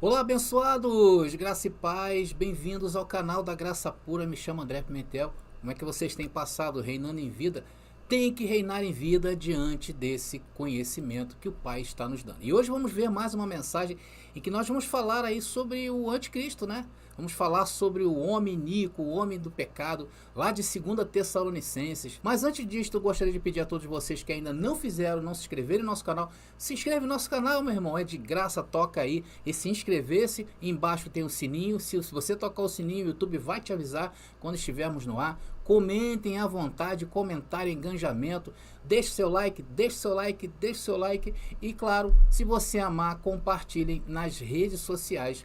Olá, abençoados! Graça e paz, bem-vindos ao canal da Graça Pura. Me chamo André Pimentel. Como é que vocês têm passado reinando em vida? Tem que reinar em vida diante desse conhecimento que o Pai está nos dando. E hoje vamos ver mais uma mensagem em que nós vamos falar aí sobre o anticristo, né? Vamos falar sobre o homem iníquo, o homem do pecado, lá de 2 Tessalonicenses. Mas antes disso, eu gostaria de pedir a todos vocês que ainda não fizeram, não se inscreveram no nosso canal, se inscreve no nosso canal, meu irmão, é de graça, toca aí e se inscrever-se. Embaixo tem o sininho, se você tocar o sininho, o YouTube vai te avisar quando estivermos no ar. Comentem à vontade, comentário, engajamento, deixe seu like, deixe seu like, deixe seu like e claro, se você amar, compartilhem nas redes sociais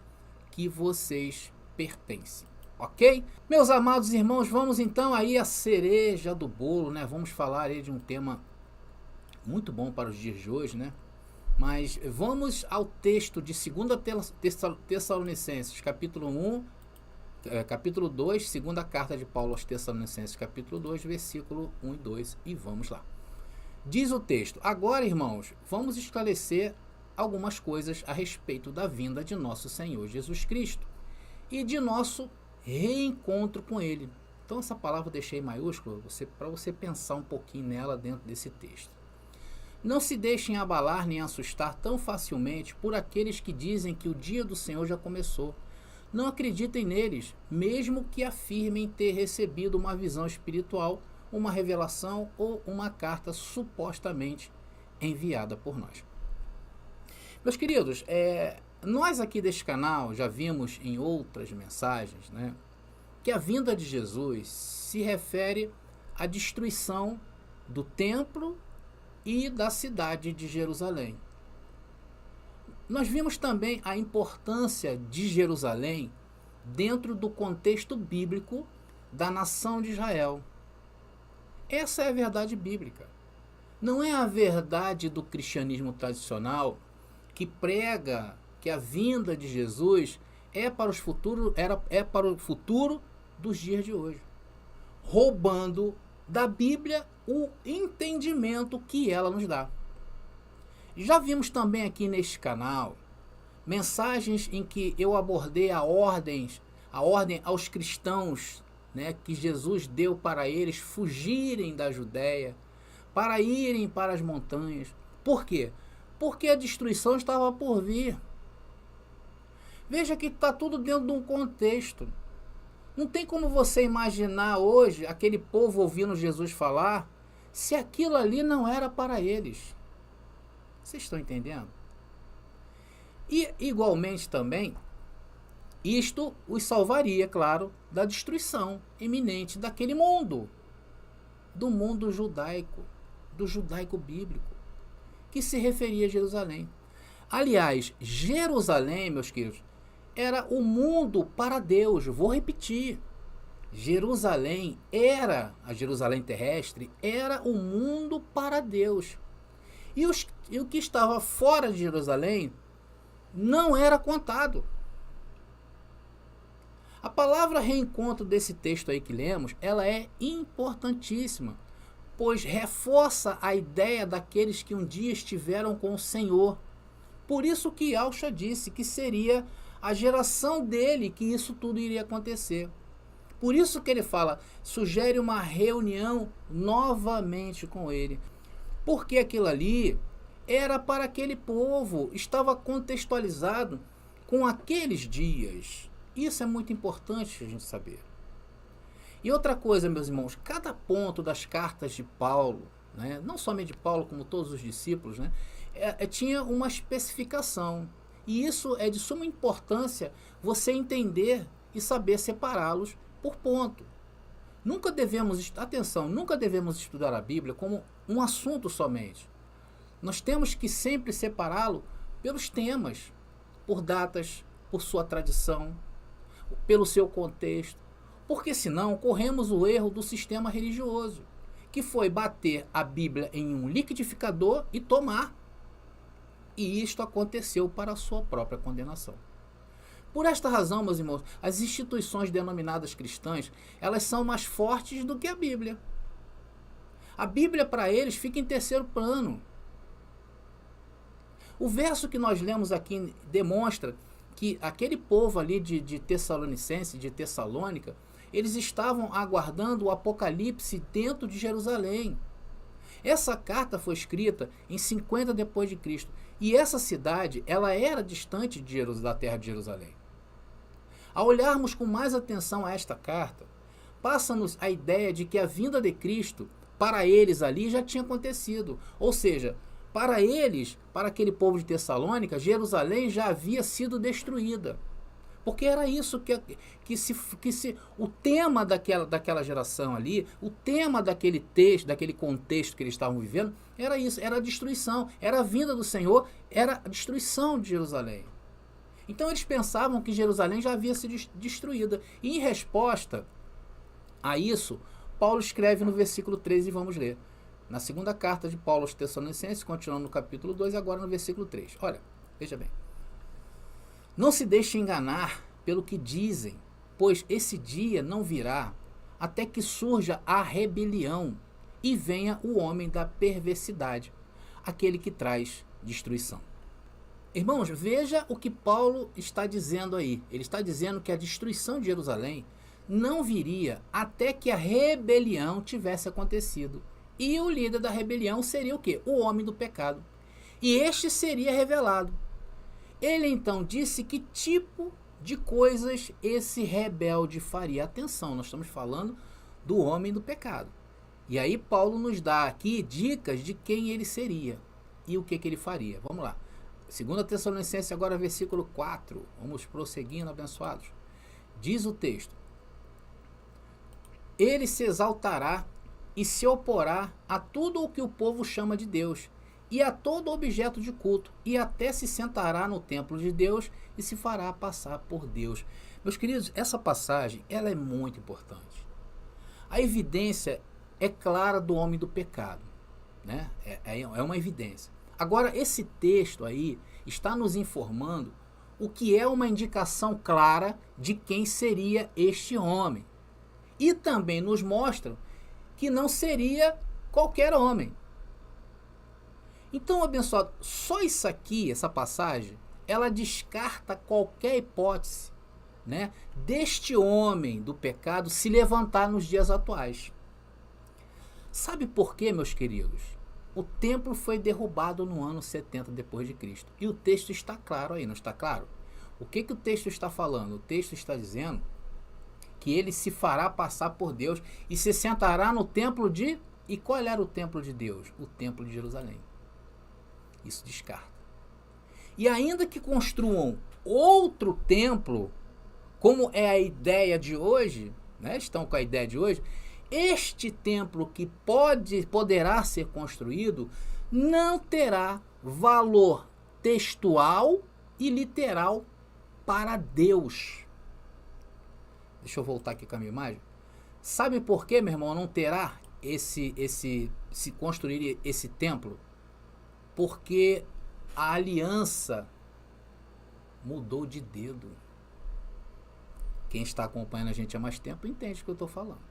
que vocês pertencem, ok? Meus amados irmãos, vamos então aí a cereja do bolo, né? Vamos falar aí de um tema muito bom para os dias de hoje, né? Mas vamos ao texto de 2 Tessalonicenses, capítulo 1, capítulo 2, segunda carta de Paulo aos Tessalonicenses, capítulo 2, versículo 1 e 2, e vamos lá. Diz o texto: agora, irmãos, vamos esclarecer algumas coisas a respeito da vinda de nosso Senhor Jesus Cristo e de nosso reencontro com Ele. Então essa palavra eu deixei em maiúsculo para você pensar um pouquinho nela dentro desse texto. Não se deixem abalar nem assustar tão facilmente por aqueles que dizem que o dia do Senhor já começou. Não acreditem neles, mesmo que afirmem ter recebido uma visão espiritual, uma revelação ou uma carta supostamente enviada por nós. Meus queridos, nós aqui deste canal já vimos em outras mensagens, né, que a vinda de Jesus se refere à destruição do templo e da cidade de Jerusalém. Nós vimos também a importância de Jerusalém dentro do contexto bíblico da nação de Israel. Essa é a verdade bíblica. Não é a verdade do cristianismo tradicional que prega que a vinda de Jesus é para o futuro dos dias de hoje, roubando da Bíblia o entendimento que ela nos dá. Já vimos também aqui neste canal mensagens em que eu abordei a ordem aos cristãos, né, que Jesus deu para eles fugirem da Judéia, para irem para as montanhas. Por quê? Porque a destruição estava por vir. Veja que está tudo dentro de um contexto. Não tem como você imaginar hoje aquele povo ouvindo Jesus falar se aquilo ali não era para eles. Vocês estão entendendo? E igualmente também, isto os salvaria, claro, da destruição iminente daquele mundo, do mundo judaico, do judaico bíblico, que se referia a Jerusalém. Aliás, Jerusalém, meus queridos, era o mundo para Deus. Vou repetir. Jerusalém a Jerusalém terrestre, era o mundo para Deus. E o que estava fora de Jerusalém não era contado. A palavra reencontro desse texto aí que lemos, ela é importantíssima, pois reforça a ideia daqueles que um dia estiveram com o Senhor. Por isso que Alcha disse que seria a geração dele que isso tudo iria acontecer. Por isso que ele fala, sugere uma reunião novamente com ele. Porque aquilo ali era para aquele povo, estava contextualizado com aqueles dias. Isso é muito importante a gente saber. E outra coisa, meus irmãos, cada ponto das cartas de Paulo, né, não somente de Paulo, como todos os discípulos, né, tinha uma especificação. E isso é de suma importância você entender e saber separá-los por ponto. Nunca devemos estudar a Bíblia como um assunto somente. Nós temos que sempre separá-lo pelos temas, por datas, por sua tradição, pelo seu contexto, porque senão corremos o erro do sistema religioso, que foi bater a Bíblia em um liquidificador e tomar. E isto aconteceu para a sua própria condenação. Por esta razão, meus irmãos, as instituições denominadas cristãs, elas são mais fortes do que a Bíblia. A Bíblia para eles fica em terceiro plano. O verso que nós lemos aqui demonstra que que aquele povo ali de Tessalonicense, de Tessalônica, eles estavam aguardando o Apocalipse dentro de Jerusalém. Essa carta foi escrita em 50 depois de Cristo. E essa cidade, ela era distante da terra de Jerusalém. Ao olharmos com mais atenção a esta carta, passa-nos a ideia de que a vinda de Cristo, para eles ali, já tinha acontecido. Ou seja, para eles, para aquele povo de Tessalônica, Jerusalém já havia sido destruída. Porque era isso o tema daquela geração ali, o tema daquele texto, daquele contexto que eles estavam vivendo, era isso, era a destruição, era a vinda do Senhor, era a destruição de Jerusalém. Então eles pensavam que Jerusalém já havia sido destruída. E em resposta a isso, Paulo escreve no versículo 13, e vamos ler. Na segunda carta de Paulo aos Tessalonicenses, continuando no capítulo 2, agora no versículo 3. Olha, veja bem. Não se deixe enganar pelo que dizem, pois esse dia não virá até que surja a rebelião e venha o homem da perversidade, aquele que traz destruição. Irmãos, veja o que Paulo está dizendo aí. Ele está dizendo que a destruição de Jerusalém não viria até que a rebelião tivesse acontecido. E o líder da rebelião seria o quê? O homem do pecado. E este seria revelado. Ele então disse que tipo de coisas esse rebelde faria. Atenção, nós estamos falando do homem do pecado. E aí Paulo nos dá aqui dicas de quem ele seria e o que ele faria. Vamos lá. 2 Tessalonicenses, agora versículo 4. Vamos prosseguindo, abençoados. Diz o texto: ele se exaltará e se oporá a tudo o que o povo chama de Deus, e a todo objeto de culto, e até se sentará no templo de Deus e se fará passar por Deus. Meus queridos, essa passagem ela é muito importante. A evidência é clara do homem do pecado, né? É uma evidência. Agora, esse texto aí está nos informando o que é uma indicação clara de quem seria este homem. E também nos mostra que não seria qualquer homem. Então, abençoado, só isso aqui, essa passagem, ela descarta qualquer hipótese, né, deste homem do pecado se levantar nos dias atuais. Sabe por quê, meus queridos? O templo foi derrubado no ano 70 depois de Cristo. E o texto está claro aí, não está claro? O que o texto está falando? O texto está dizendo que ele se fará passar por Deus e se sentará no templo de... E qual era o templo de Deus? O templo de Jerusalém. Isso descarta. E ainda que construam outro templo, como é a ideia de hoje, né? Estão com a ideia de hoje, este templo que poderá ser construído não terá valor textual e literal para Deus. Deixa eu voltar aqui com a minha imagem. Sabe por que, meu irmão, não terá se construir esse templo? Porque a aliança mudou de dedo. Quem está acompanhando a gente há mais tempo entende o que eu estou falando.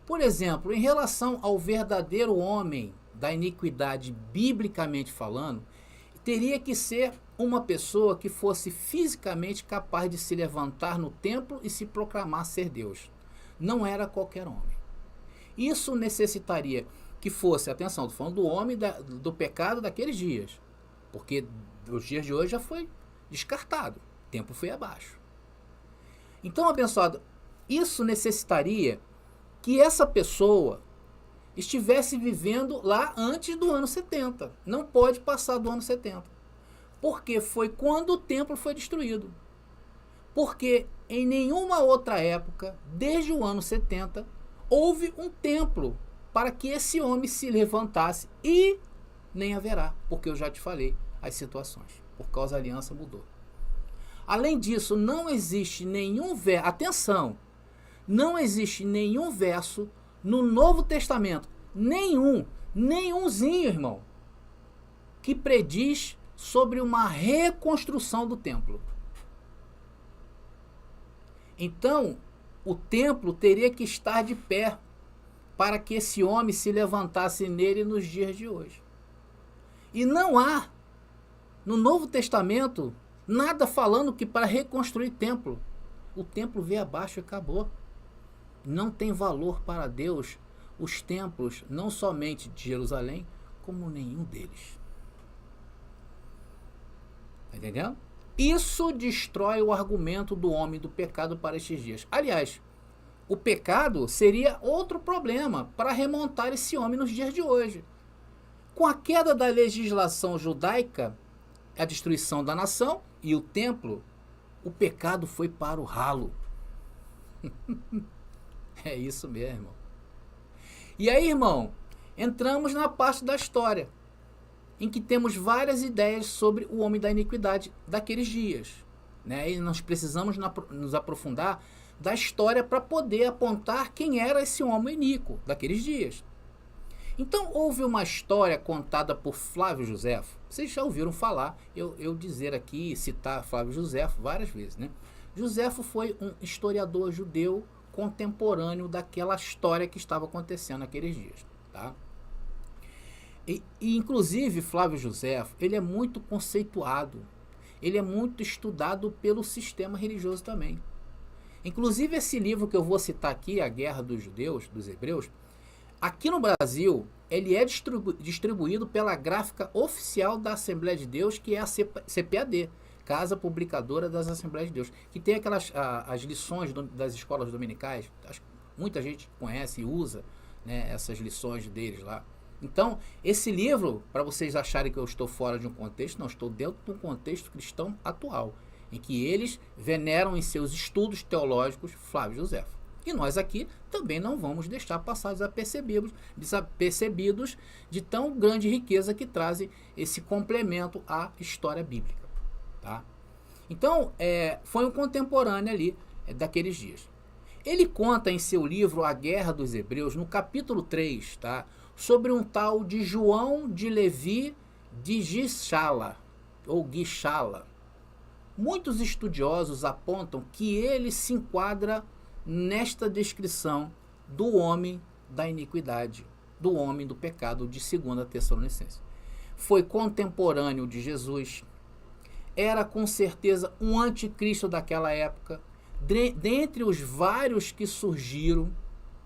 Por exemplo, em relação ao verdadeiro homem da iniquidade, biblicamente falando, teria que ser uma pessoa que fosse fisicamente capaz de se levantar no templo e se proclamar ser Deus. Não era qualquer homem. Isso necessitaria que fosse, atenção, estou falando do homem do pecado daqueles dias, porque os dias de hoje já foi descartado, o tempo foi abaixo. Então, abençoado, isso necessitaria que essa pessoa estivesse vivendo lá antes do ano 70. Não pode passar do ano 70. Porque foi quando o templo foi destruído. Porque em nenhuma outra época, desde o ano 70, houve um templo para que esse homem se levantasse, e nem haverá, porque eu já te falei as situações, por causa da aliança mudou. Além disso, não existe nenhum verso, atenção, não existe nenhum verso no Novo Testamento, nenhumzinho, irmão, que prediz sobre uma reconstrução do templo. Então, o templo teria que estar de pé para que esse homem se levantasse nele nos dias de hoje. E não há, no Novo Testamento, Nada falando que para reconstruir templo, o templo veio abaixo e acabou. Não tem valor para Deus os templos, não somente de Jerusalém, como nenhum deles. Tá entendendo? Isso destrói o argumento do homem do pecado para estes dias. Aliás, o pecado seria outro problema para remontar esse homem nos dias de hoje. Com a queda da legislação judaica, a destruição da nação e o templo, o pecado foi para o ralo. É isso mesmo, irmão. E aí, irmão, entramos na parte da história, em que temos várias ideias sobre o homem da iniquidade daqueles dias, né? E nós precisamos nos aprofundar da história para poder apontar quem era esse homem iníquo daqueles dias. Então, houve uma história contada por Flávio Josefo. Vocês já ouviram falar, eu dizer aqui, citar Flávio Josefo várias vezes, né? Josefo foi um historiador judeu contemporâneo daquela história que estava acontecendo naqueles dias, tá? E inclusive, Flávio Josefo, ele é muito conceituado, ele é muito estudado pelo sistema religioso também. Inclusive, esse livro que eu vou citar aqui, A Guerra dos Judeus, dos Hebreus, aqui no Brasil, ele é distribuído pela gráfica oficial da Assembleia de Deus, que é a CPAD, Casa Publicadora das Assembleias de Deus, que tem aquelas as lições das escolas dominicais. Muita gente conhece e usa, né, essas lições deles lá. Então, esse livro, para vocês acharem que eu estou fora de um contexto, não, estou dentro de um contexto cristão atual, em que eles veneram em seus estudos teológicos Flávio Josefo. E nós aqui também não vamos deixar passar desapercebidos de tão grande riqueza que trazem esse complemento à história bíblica. Tá? Então, foi um contemporâneo ali daqueles dias. Ele conta em seu livro A Guerra dos Hebreus, no capítulo 3, tá? Sobre um tal de João de Levi de Gichala, ou Gichala. Muitos estudiosos apontam que ele se enquadra nesta descrição do homem da iniquidade, do homem do pecado de 2 Tessalonicenses. Foi contemporâneo de Jesus, era com certeza um anticristo daquela época, dentre os vários que surgiram,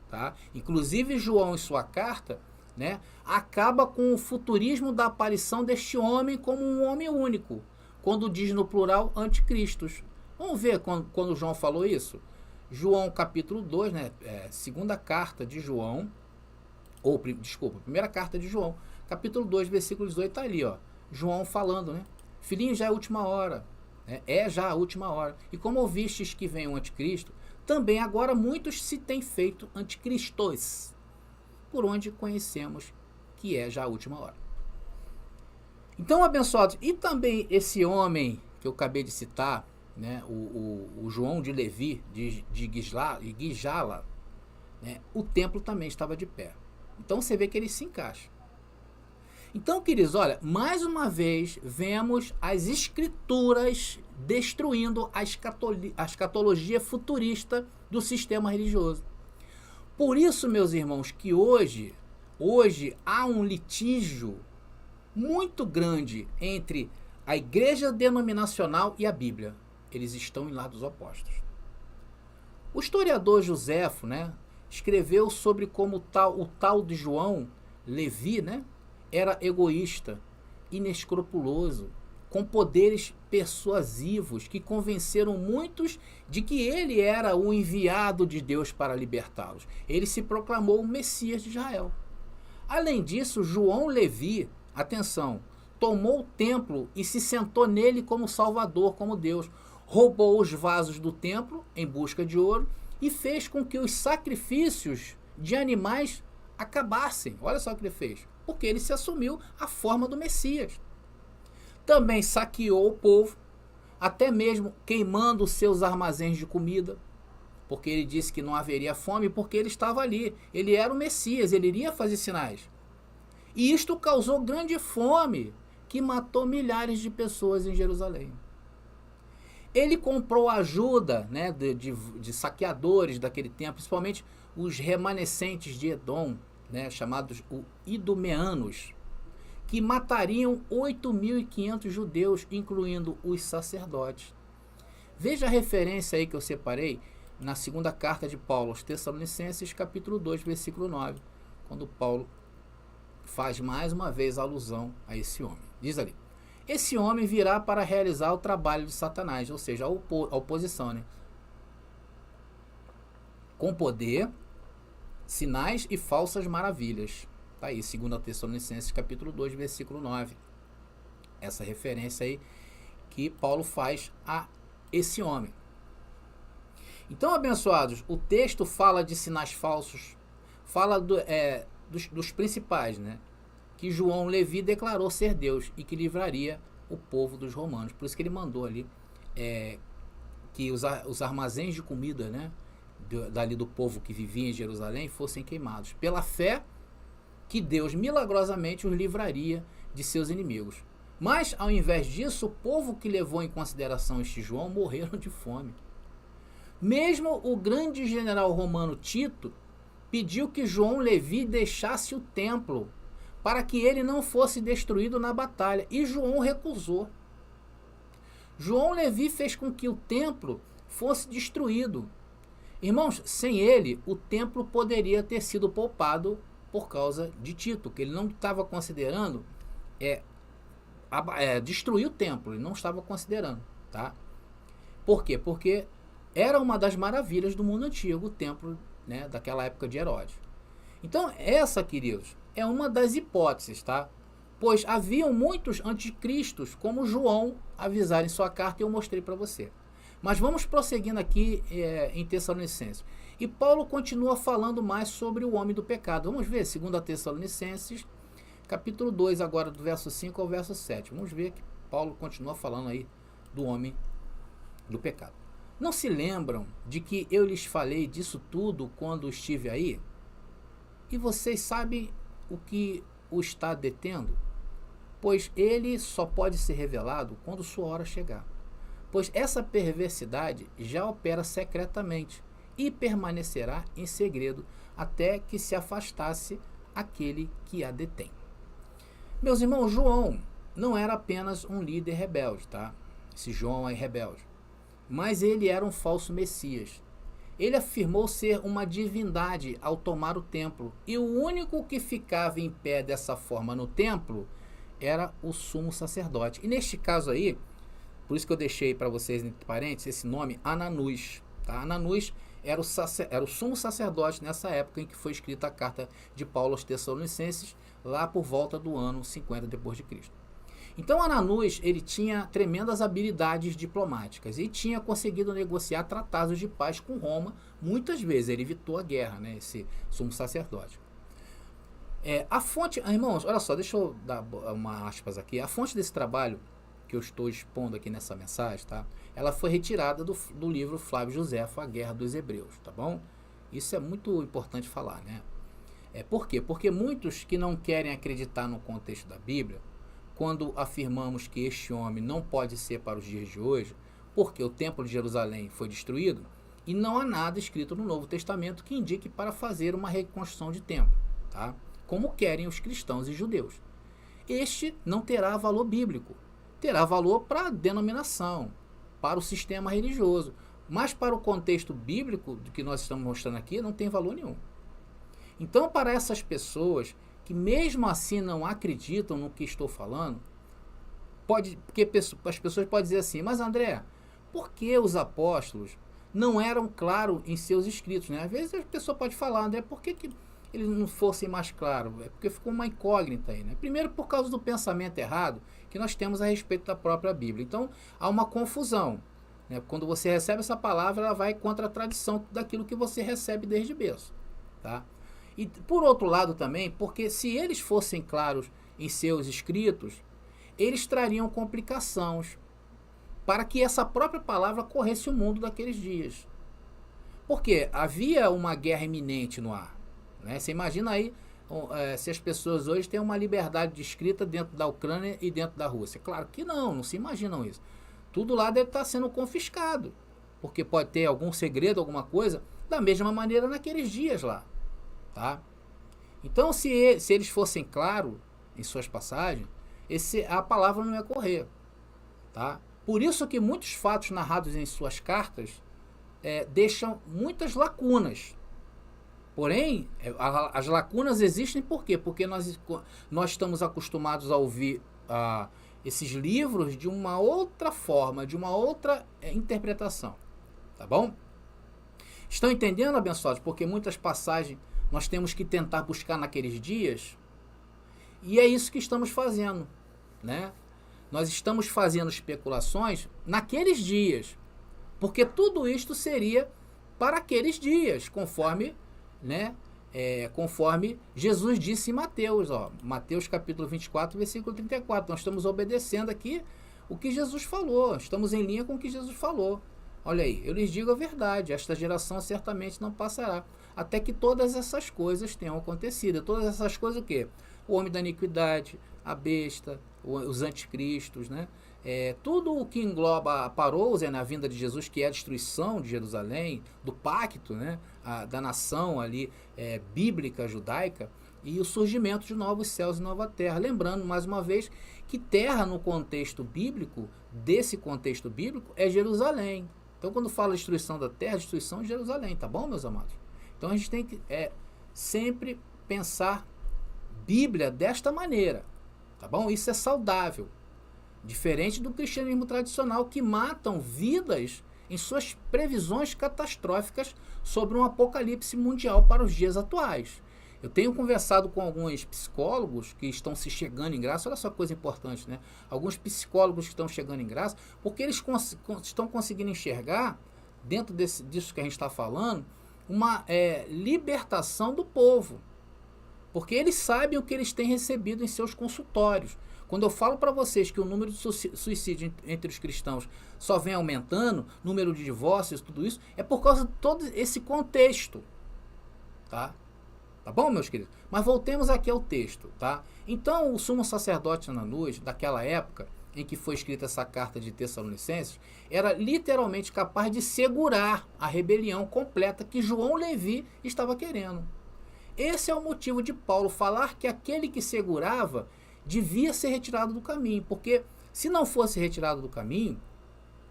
tá? Inclusive João em sua carta, né, acaba com o futurismo da aparição deste homem como um homem único, quando diz no plural anticristos. Vamos ver quando João falou isso? João capítulo 2, né, segunda carta de João, primeira carta de João, capítulo 2, versículo 18, está ali, ó, João falando, né, filhinho, já é a última hora, né, já a última hora, e como ouvistes que vem o anticristo, também agora muitos se têm feito anticristos, por onde conhecemos que é já a última hora. Então, abençoados, e também esse homem que eu acabei de citar, né, o João de Levi, de Gijala, né, o templo também estava de pé. Então você vê que ele se encaixa. Então, queridos, olha, mais uma vez vemos as escrituras destruindo a escatologia futurista do sistema religioso. Por isso, meus irmãos, que hoje há um litígio muito grande entre a igreja denominacional e a Bíblia. Eles estão em lados opostos. O historiador Josefo, né, escreveu sobre como o tal de João Levi, né, era egoísta, inescrupuloso, com poderes persuasivos que convenceram muitos de que ele era o enviado de Deus para libertá-los. Ele se proclamou o Messias de Israel. Além disso, João Levi, atenção, tomou o templo e se sentou nele como Salvador, como Deus. Roubou os vasos do templo em busca de ouro e fez com que os sacrifícios de animais acabassem. Olha só o que ele fez. Porque ele se assumiu a forma do Messias. Também saqueou o povo, até mesmo queimando os seus armazéns de comida, porque ele disse que não haveria fome, porque ele estava ali. Ele era o Messias, ele iria fazer sinais. E isto causou grande fome, que matou milhares de pessoas em Jerusalém. Ele comprou ajuda, né, de saqueadores daquele tempo, principalmente os remanescentes de Edom, né, chamados idumeanos, que matariam 8.500 judeus, incluindo os sacerdotes. Veja a referência aí que eu separei na segunda carta de Paulo aos Tessalonicenses, capítulo 2, versículo 9, quando Paulo faz mais uma vez alusão a esse homem. Diz ali: esse homem virá para realizar o trabalho de Satanás, ou seja, a oposição, né? Com poder, sinais e falsas maravilhas. Está aí, 2 Tessalonicenses, capítulo 2, versículo 9. Essa referência aí que Paulo faz a esse homem. Então, abençoados, o texto fala de sinais falsos, fala dos principais, né? Que João Levi declarou ser Deus e que livraria o povo dos romanos. Por isso que ele mandou ali que os armazéns de comida, né, dali do povo que vivia em Jerusalém fossem queimados, pela fé que Deus milagrosamente os livraria de seus inimigos. Mas, ao invés disso, o povo que levou em consideração este João morreram de fome. Mesmo o grande general romano Tito pediu que João Levi deixasse o templo para que ele não fosse destruído na batalha, e João recusou. João Levi fez com que o templo fosse destruído. Irmãos, sem ele, o templo poderia ter sido poupado por causa de Tito, que ele não estava considerando destruir o templo, ele não estava considerando, tá? Por quê? Porque era uma das maravilhas do mundo antigo, o templo, né, daquela época de Herodes. Então, essa, queridos, é uma das hipóteses, tá? Pois haviam muitos anticristos, como João avisar em sua carta, e eu mostrei para você. Mas vamos prosseguindo aqui em Tessalonicenses. E Paulo continua falando mais sobre o homem do pecado. Vamos ver 2 Tessalonicenses, capítulo 2, agora do verso 5 ao verso 7. Vamos ver que Paulo continua falando aí do homem do pecado. Não se lembram de que eu lhes falei disso tudo quando estive aí? E vocês sabem o que o está detendo? Pois ele só pode ser revelado quando sua hora chegar. Pois essa perversidade já opera secretamente e permanecerá em segredo até que se afastasse aquele que a detém. Meus irmãos, João não era apenas um líder rebelde, tá? Esse João é rebelde. Mas ele era um falso Messias. Ele afirmou ser uma divindade ao tomar o templo, e o único que ficava em pé dessa forma no templo era o sumo sacerdote. E neste caso aí, por isso que eu deixei para vocês entre parênteses esse nome Ananus. Tá? Ananus era o sumo sacerdote nessa época em que foi escrita a carta de Paulo aos Tessalonicenses, lá por volta do ano 50 depois de Cristo. Então Ananus, ele tinha tremendas habilidades diplomáticas e tinha conseguido negociar tratados de paz com Roma. Muitas vezes ele evitou a guerra, né, esse sumo sacerdote. A fonte, irmãos, olha só, deixa eu dar uma aspas aqui. A fonte desse trabalho que eu estou expondo aqui nessa mensagem, tá? Ela foi retirada do livro Flávio Josefo, A Guerra dos Hebreus, tá bom? Isso é muito importante falar, né? Por quê? Porque muitos que não querem acreditar no contexto da Bíblia, quando afirmamos que este homem não pode ser para os dias de hoje, porque o templo de Jerusalém foi destruído e não há nada escrito no Novo Testamento que indique para fazer uma reconstrução de templo, tá? Como querem os cristãos e judeus. Este não terá valor bíblico, terá valor para a denominação, para o sistema religioso, mas para o contexto bíblico do que nós estamos mostrando aqui não tem valor nenhum. Então, para essas pessoas que mesmo assim não acreditam no que estou falando, porque as pessoas podem dizer assim, mas André, por que os apóstolos não eram claros em seus escritos? Né? Às vezes a pessoa pode falar, André, por que eles não fossem mais claros? É porque ficou uma incógnita aí. Né? Primeiro, por causa do pensamento errado que nós temos a respeito da própria Bíblia. Então, há uma confusão. Né? Quando você recebe essa palavra, ela vai contra a tradição daquilo que você recebe desde berço. Tá? E, por outro lado também, porque se eles fossem claros em seus escritos, eles trariam complicações para que essa própria palavra corresse o mundo daqueles dias. Porque havia uma guerra iminente no ar. Né? Você imagina aí se as pessoas hoje têm uma liberdade de escrita dentro da Ucrânia e dentro da Rússia. Claro que não se imaginam isso. Tudo lá deve estar sendo confiscado, porque pode ter algum segredo, alguma coisa, da mesma maneira naqueles dias lá. Tá? Então, se eles fossem claros em suas passagens, a palavra não ia correr. Tá? Por isso que muitos fatos narrados em suas cartas deixam muitas lacunas. Porém, as lacunas existem por quê? Porque nós estamos acostumados a ouvir esses livros de uma outra forma, de uma outra interpretação. Tá bom? Estão entendendo, abençoados? Porque muitas passagens nós temos que tentar buscar naqueles dias, e é isso que estamos fazendo, né? Nós estamos fazendo especulações naqueles dias, porque tudo isto seria para aqueles dias, conforme, né, conforme Jesus disse em Mateus, Mateus capítulo 24, versículo 34. Nós estamos obedecendo aqui o que Jesus falou, estamos em linha com o que Jesus falou. Olha aí, eu lhes digo a verdade, esta geração certamente não passará, até que todas essas coisas tenham acontecido. Todas essas coisas o quê? O homem da iniquidade, a besta, os anticristos, né? Tudo o que engloba a parousia na vinda de Jesus, que é a destruição de Jerusalém, do pacto, né? Da nação ali bíblica, judaica, e o surgimento de novos céus e nova terra. Lembrando, mais uma vez, que terra no contexto bíblico, desse contexto bíblico, é Jerusalém. Então, quando fala destruição da terra, destruição de Jerusalém, tá bom, meus amados? Então, a gente tem que sempre pensar Bíblia desta maneira, tá bom? Isso é saudável. Diferente do cristianismo tradicional, que matam vidas em suas previsões catastróficas sobre um apocalipse mundial para os dias atuais. Eu tenho conversado com alguns psicólogos que estão se chegando em graça. Olha só que coisa importante, né? Alguns psicólogos que estão chegando em graça, porque eles estão conseguindo enxergar, dentro disso que a gente está falando, uma libertação do povo. Porque eles sabem o que eles têm recebido em seus consultórios. Quando eu falo para vocês que o número de suicídio entre os cristãos só vem aumentando, número de divórcios, tudo isso, é por causa de todo esse contexto. Tá? Tá bom, meus queridos? Mas voltemos aqui ao texto, tá? Então, o sumo sacerdote Ananias, daquela época em que foi escrita essa carta de Tessalonicenses, era literalmente capaz de segurar a rebelião completa que João Levi estava querendo. Esse é o motivo de Paulo falar que aquele que segurava devia ser retirado do caminho, porque se não fosse retirado do caminho,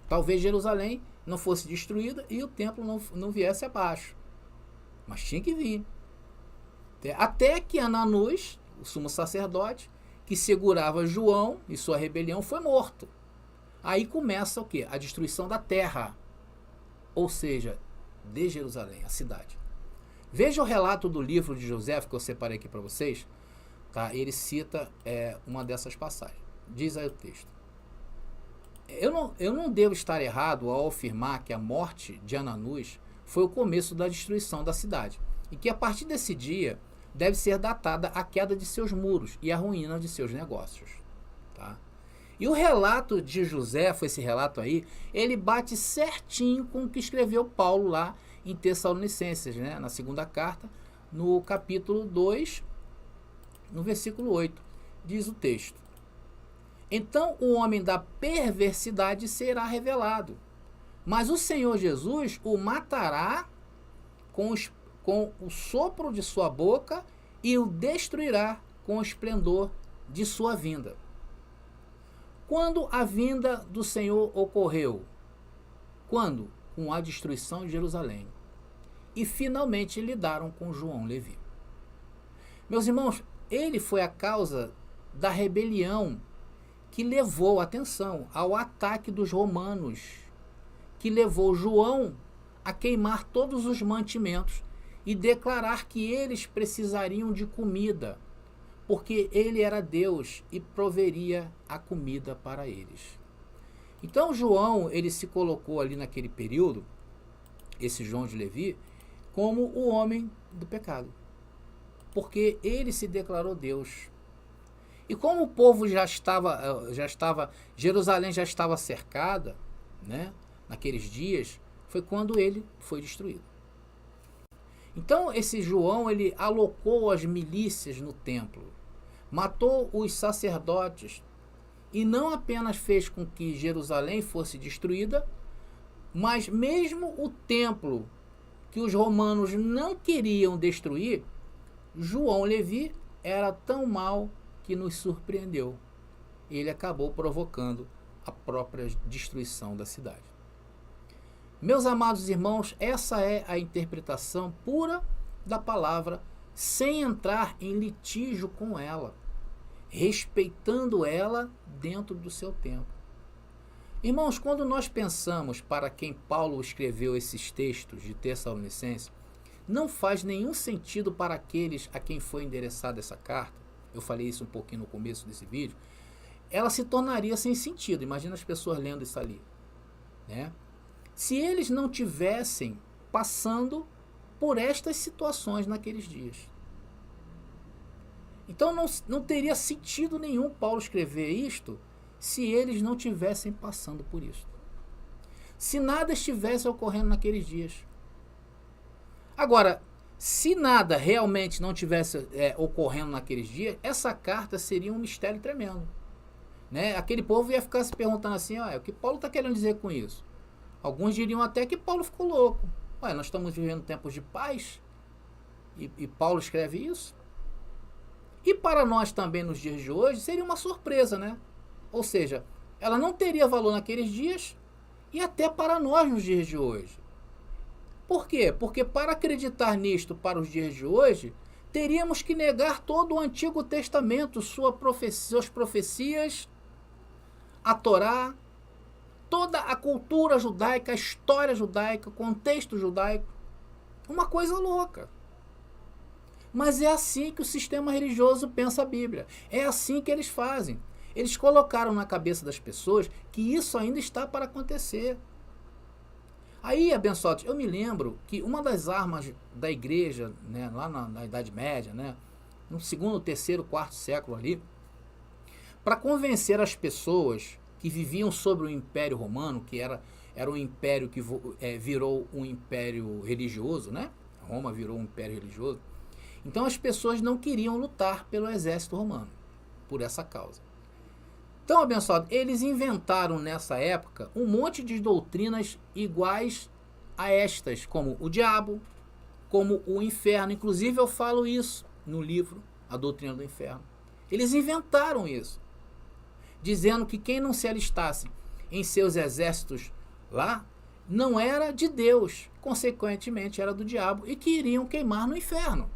talvez Jerusalém não fosse destruída e o templo não viesse abaixo. Mas tinha que vir. Até que Ananias, o sumo sacerdote, que segurava João e sua rebelião, foi morto. Aí começa o quê? A destruição da terra, ou seja, de Jerusalém, a cidade. Veja o relato do livro de José, que eu separei aqui para vocês. Tá? Ele cita uma dessas passagens. Diz aí o texto. Eu não devo estar errado ao afirmar que a morte de Ananias foi o começo da destruição da cidade, e que a partir desse dia deve ser datada a queda de seus muros e a ruína de seus negócios. Tá? E o relato de José, foi esse relato aí, ele bate certinho com o que escreveu Paulo lá em Tessalonicenses, né? Na segunda carta, no capítulo 2, no versículo 8, diz o texto: então o homem da perversidade será revelado, mas o Senhor Jesus o matará com o sopro de sua boca e o destruirá com o esplendor de sua vinda. Quando a vinda do Senhor ocorreu? Quando? Com a destruição de Jerusalém. E finalmente lidaram com João Levi. Meus irmãos, ele foi a causa da rebelião que levou, atenção, ao ataque dos romanos, que levou João a queimar todos os mantimentos e declarar que eles precisariam de comida, porque ele era Deus e proveria a comida para eles. Então João, ele se colocou ali naquele período, esse João de Levi, como o homem do pecado, porque ele se declarou Deus. E como o povo Jerusalém já estava cercada, né, naqueles dias, foi quando ele foi destruído. Então esse João, ele alocou as milícias no templo, matou os sacerdotes e não apenas fez com que Jerusalém fosse destruída, mas mesmo o templo que os romanos não queriam destruir, João Levi era tão mau que nos surpreendeu. Ele acabou provocando a própria destruição da cidade. Meus amados irmãos, essa é a interpretação pura da palavra, sem entrar em litígio com ela, respeitando ela dentro do seu tempo. Irmãos, quando nós pensamos para quem Paulo escreveu esses textos de Tessalonicenses, não faz nenhum sentido para aqueles a quem foi endereçada essa carta. Eu falei isso um pouquinho no começo desse vídeo. Ela se tornaria sem sentido. Imagina as pessoas lendo isso ali, né? Se eles não tivessem passando por estas situações naqueles dias. Então não teria sentido nenhum Paulo escrever isto se eles não tivessem passando por isso. Se nada estivesse ocorrendo naqueles dias. Agora, se nada realmente não tivesse ocorrendo naqueles dias, essa carta seria um mistério tremendo. Né? Aquele povo ia ficar se perguntando assim, o que Paulo está querendo dizer com isso? Alguns diriam até que Paulo ficou louco. Nós estamos vivendo tempos de paz e Paulo escreve isso? E para nós também nos dias de hoje seria uma surpresa, né? Ou seja, ela não teria valor naqueles dias e até para nós nos dias de hoje. Por quê? Porque para acreditar nisto para os dias de hoje, teríamos que negar todo o Antigo Testamento, suas profecias, a Torá, toda a cultura judaica, a história judaica, o contexto judaico. Uma coisa louca. Mas é assim que o sistema religioso pensa a Bíblia. É assim que eles fazem. Eles colocaram na cabeça das pessoas que isso ainda está para acontecer. Aí, abençoados, eu me lembro que uma das armas da igreja, né, lá na Idade Média, né, no segundo, terceiro, quarto século ali, para convencer as pessoas que viviam sobre o Império Romano, que era um império que virou um império religioso, né? Roma virou um império religioso. Então as pessoas não queriam lutar pelo exército romano, por essa causa. Então, abençoado, eles inventaram nessa época um monte de doutrinas iguais a estas, como o diabo, como o inferno. Inclusive eu falo isso no livro, A Doutrina do Inferno. Eles inventaram isso, dizendo que quem não se alistasse em seus exércitos lá, não era de Deus, consequentemente era do diabo, e que iriam queimar no inferno.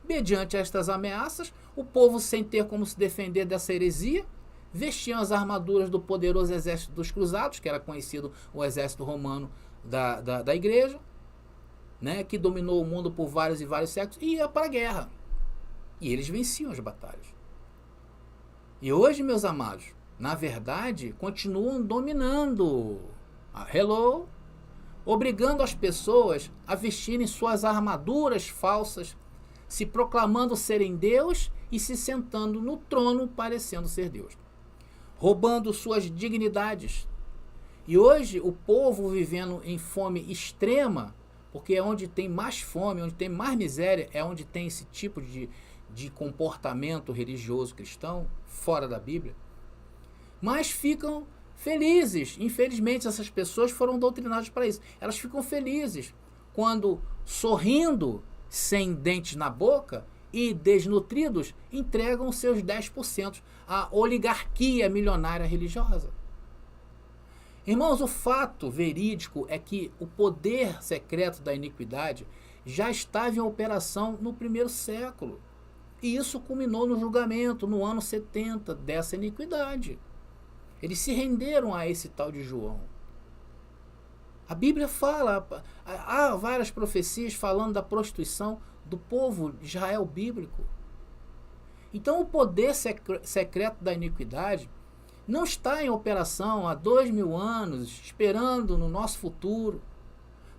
Mediante estas ameaças, o povo, sem ter como se defender dessa heresia, vestiam as armaduras do poderoso exército dos cruzados, que era conhecido o exército romano da igreja, né, que dominou o mundo por vários e vários séculos, e ia para a guerra. E eles venciam as batalhas. E hoje, meus amados, na verdade, continuam dominando. Hello? Obrigando as pessoas a vestirem suas armaduras falsas, se proclamando serem Deus e se sentando no trono parecendo ser Deus, roubando suas dignidades. E hoje o povo vivendo em fome extrema, porque é onde tem mais fome, onde tem mais miséria, é onde tem esse tipo de comportamento religioso cristão, fora da Bíblia, mas ficam felizes. Infelizmente essas pessoas foram doutrinadas para isso. Elas ficam felizes quando, sorrindo, sem dentes na boca e desnutridos, entregam seus 10% à oligarquia milionária religiosa. Irmãos, o fato verídico é que o poder secreto da iniquidade já estava em operação no primeiro século. E isso culminou no julgamento, no ano 70 dessa iniquidade. Eles se renderam a esse tal de João. A Bíblia fala, há várias profecias falando da prostituição do povo de Israel bíblico. Então o poder secreto da iniquidade não está em operação há 2000 anos, esperando no nosso futuro.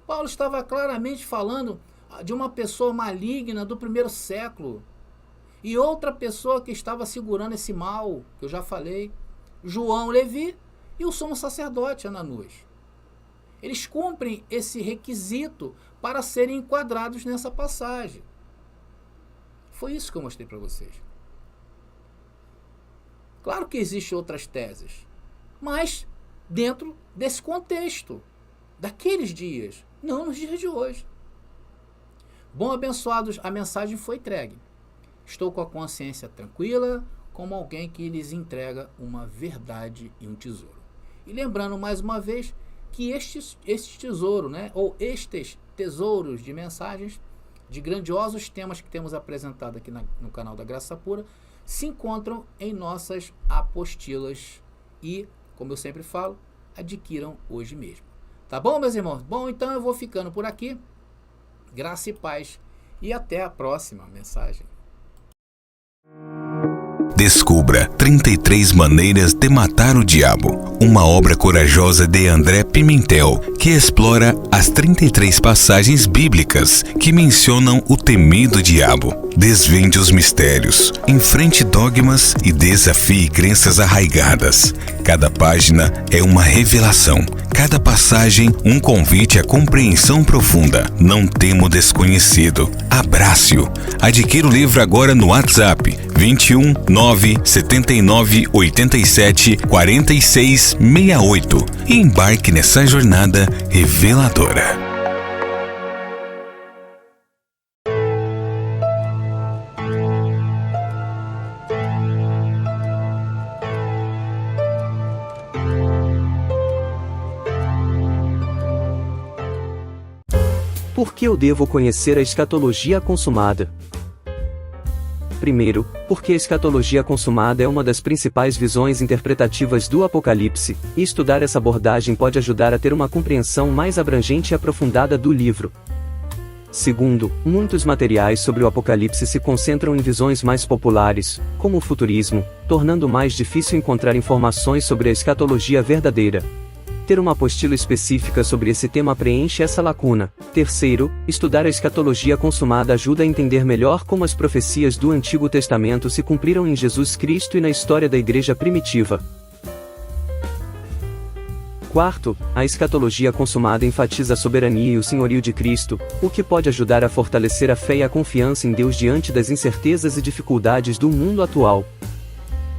Paulo estava claramente falando de uma pessoa maligna do primeiro século e outra pessoa que estava segurando esse mal, que eu já falei, João, Levi e o sumo sacerdote Ananus. Eles cumprem esse requisito para serem enquadrados nessa passagem. Foi isso que eu mostrei para vocês. Claro que existem outras teses, mas dentro desse contexto, daqueles dias, não nos dias de hoje. Bom, abençoados, a mensagem foi entregue. estou com a consciência tranquila, como alguém que lhes entrega uma verdade e um tesouro. E lembrando mais uma vez que este tesouro, né, ou estes tesouros de mensagens, de grandiosos temas que temos apresentado aqui no canal da Graça Pura, se encontram em nossas apostilas e, como eu sempre falo, adquiram hoje mesmo. Tá bom, meus irmãos? Bom, então eu vou ficando por aqui. Graça e paz. E até a próxima mensagem. Descubra 33 Maneiras de Matar o Diabo, uma obra corajosa de André Pimentel, que explora as 33 passagens bíblicas que mencionam o temido diabo. Desvende os mistérios, enfrente dogmas e desafie crenças arraigadas. Cada página é uma revelação, cada passagem um convite à compreensão profunda. Não tema o desconhecido, abrace-o. Adquira o livro agora no WhatsApp 21 979 87 46 68 e embarque nessa jornada reveladora. Por que eu devo conhecer a escatologia consumada? Primeiro, porque a escatologia consumada é uma das principais visões interpretativas do Apocalipse, e estudar essa abordagem pode ajudar a ter uma compreensão mais abrangente e aprofundada do livro. Segundo, muitos materiais sobre o Apocalipse se concentram em visões mais populares, como o futurismo, tornando mais difícil encontrar informações sobre a escatologia verdadeira. Ter uma apostila específica sobre esse tema preenche essa lacuna. Terceiro, estudar a escatologia consumada ajuda a entender melhor como as profecias do Antigo Testamento se cumpriram em Jesus Cristo e na história da Igreja primitiva. Quarto, a escatologia consumada enfatiza a soberania e o senhorio de Cristo, o que pode ajudar a fortalecer a fé e a confiança em Deus diante das incertezas e dificuldades do mundo atual.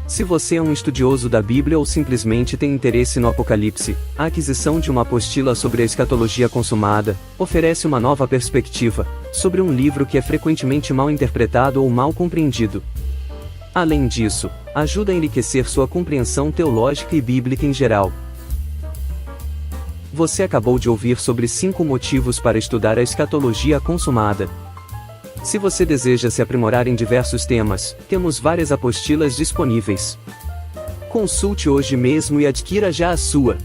Se você é um estudioso da Bíblia ou simplesmente tem interesse no Apocalipse, a aquisição de uma apostila sobre a escatologia consumada oferece uma nova perspectiva sobre um livro que é frequentemente mal interpretado ou mal compreendido. Além disso, ajuda a enriquecer sua compreensão teológica e bíblica em geral. Você acabou de ouvir sobre 5 motivos para estudar a escatologia consumada. Se você deseja se aprimorar em diversos temas, temos várias apostilas disponíveis. Consulte hoje mesmo e adquira já a sua.